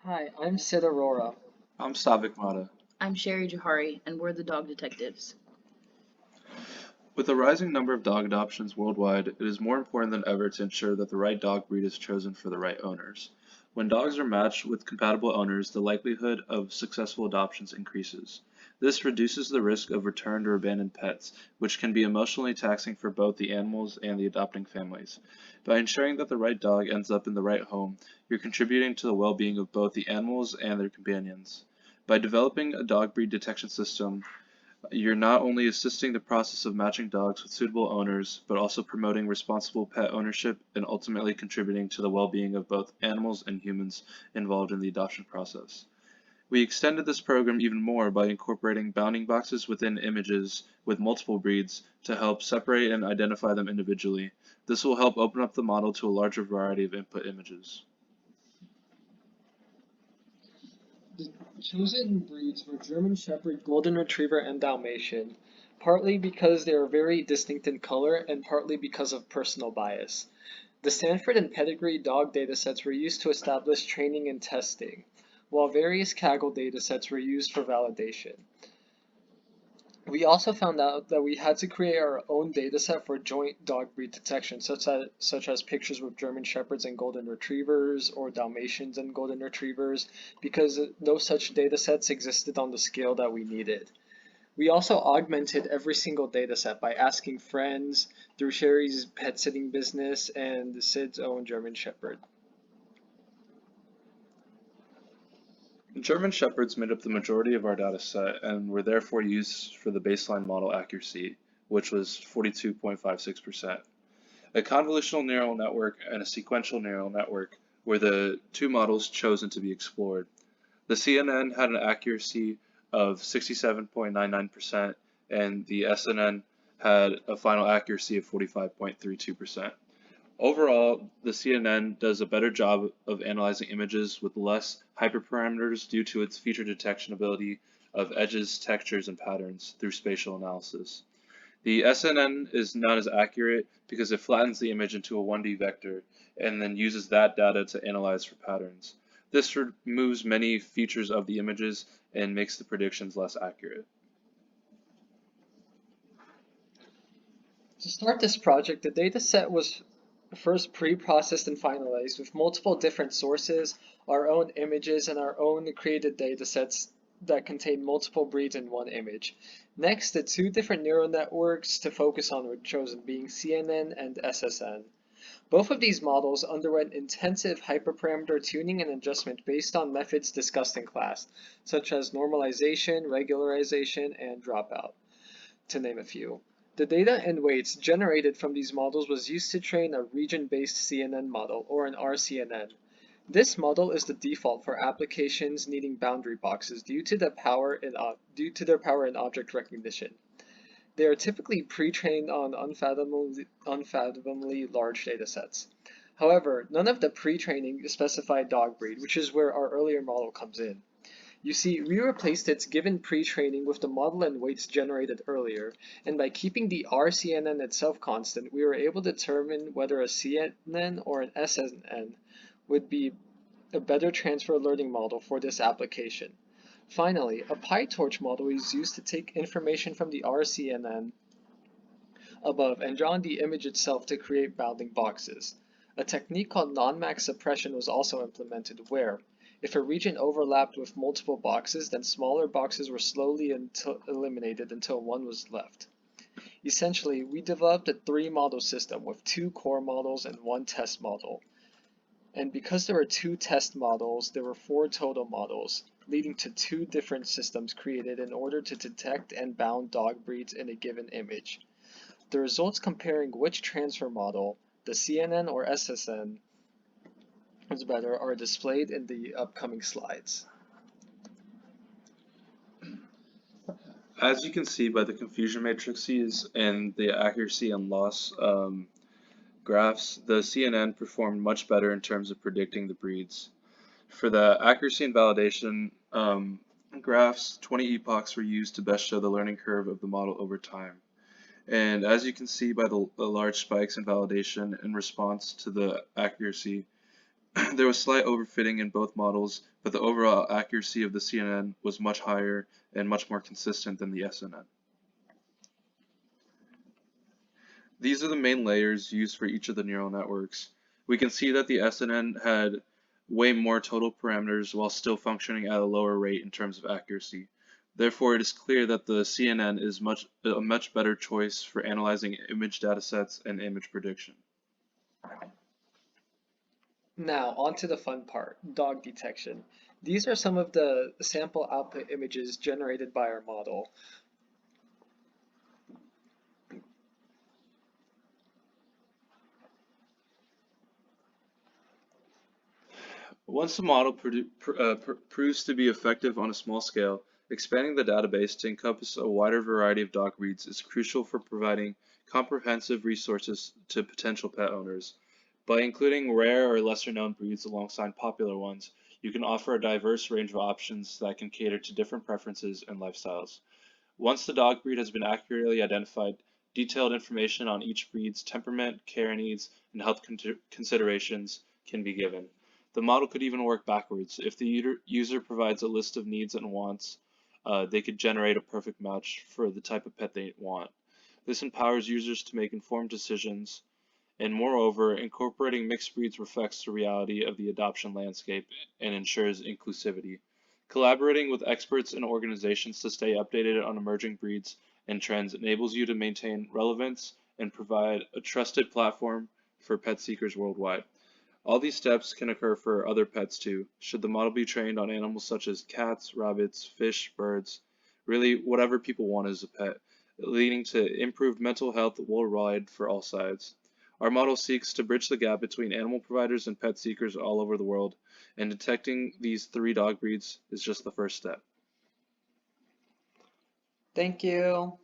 Hi, I'm Sid Aurora. I'm Savik Mata. I'm Sherry Johari, and we're the dog detectives. With a rising number of dog adoptions worldwide, it is more important than ever to ensure that the right dog breed is chosen for the right owners. When dogs are matched with compatible owners, the likelihood of successful adoptions increases. This reduces the risk of returned or abandoned pets, which can be emotionally taxing for both the animals and the adopting families. By ensuring that the right dog ends up in the right home, you're contributing to the well-being of both the animals and their companions. By developing a dog breed detection system, you're not only assisting the process of matching dogs with suitable owners, but also promoting responsible pet ownership and ultimately contributing to the well-being of both animals and humans involved in the adoption process. We extended this program even more by incorporating bounding boxes within images with multiple breeds to help separate and identify them individually. This will help open up the model to a larger variety of input images. The chosen breeds were German Shepherd, Golden Retriever, and Dalmatian, partly because they are very distinct in color and partly because of personal bias. The Stanford and Pedigree dog datasets were used to establish training and testing, while various Kaggle datasets were used for validation. We also found out that we had to create our own dataset for joint dog breed detection, such as pictures with German Shepherds and Golden Retrievers or Dalmatians and Golden Retrievers, because no such datasets existed on the scale that we needed. We also augmented every single dataset by asking friends through Sherry's pet sitting business and Sid's own German Shepherd. German Shepherds made up the majority of our data set and were therefore used for the baseline model accuracy, which was 42.56%. A convolutional neural network and a sequential neural network were the two models chosen to be explored. The CNN had an accuracy of 67.99%, and the SNN had a final accuracy of 45.32%. Overall, the CNN does a better job of analyzing images with less hyperparameters due to its feature detection ability of edges, textures, and patterns through spatial analysis. The SNN is not as accurate because it flattens the image into a 1D vector and then uses that data to analyze for patterns. This removes many features of the images and makes the predictions less accurate. To start this project, the dataset was first pre-processed and finalized with multiple different sources, our own images, and our own created datasets that contain multiple breeds in one image. Next, the two different neural networks to focus on were chosen, being CNN and SSN. Both of these models underwent intensive hyperparameter tuning and adjustment based on methods discussed in class, such as normalization, regularization, and dropout, to name a few. The data and weights generated from these models was used to train a region-based CNN model, or an RCNN. This model is the default for applications needing boundary boxes due to their power in object recognition. They are typically pre-trained on unfathomably large datasets. However, none of the pre-training specified dog breed, which is where our earlier model comes in. You see, we replaced its given pre-training with the model and weights generated earlier, and by keeping the RCNN itself constant, we were able to determine whether a CNN or an SNN would be a better transfer learning model for this application. Finally, a PyTorch model is used to take information from the RCNN above and draw on the image itself to create bounding boxes. A technique called non-max suppression was also implemented where, if a region overlapped with multiple boxes, then smaller boxes were slowly eliminated until one was left. Essentially, we developed a three-model system with two core models and one test model. And because there were two test models, there were four total models, leading to two different systems created in order to detect and bound dog breeds in a given image. The results comparing which transfer model, the CNN or SSN, is better are displayed in the upcoming slides. As you can see by the confusion matrices and the accuracy and loss graphs, the CNN performed much better in terms of predicting the breeds. For the accuracy and validation graphs, 20 epochs were used to best show the learning curve of the model over time. And as you can see by the large spikes in validation in response to the accuracy, There was slight overfitting in both models, but the overall accuracy of the CNN was much higher and much more consistent than the SNN. These are the main layers used for each of the neural networks. We can see that the SNN had way more total parameters while still functioning at a lower rate in terms of accuracy. Therefore, it is clear that the CNN is a much better choice for analyzing image datasets and image prediction. Now, on to the fun part, dog detection. These are some of the sample output images generated by our model. Once the model proves to be effective on a small scale, expanding the database to encompass a wider variety of dog breeds is crucial for providing comprehensive resources to potential pet owners. By including rare or lesser known breeds alongside popular ones, you can offer a diverse range of options that can cater to different preferences and lifestyles. Once the dog breed has been accurately identified, detailed information on each breed's temperament, care needs, and health considerations can be given. The model could even work backwards. If the user provides a list of needs and wants, they could generate a perfect match for the type of pet they want. This empowers users to make informed decisions, and moreover, incorporating mixed breeds reflects the reality of the adoption landscape and ensures inclusivity. Collaborating with experts and organizations to stay updated on emerging breeds and trends enables you to maintain relevance and provide a trusted platform for pet seekers worldwide. All these steps can occur for other pets too, should the model be trained on animals such as cats, rabbits, fish, birds, really whatever people want as a pet, leading to improved mental health worldwide for all sides. Our model seeks to bridge the gap between animal providers and pet seekers all over the world, and detecting these 3 dog breeds is just the first step. Thank you.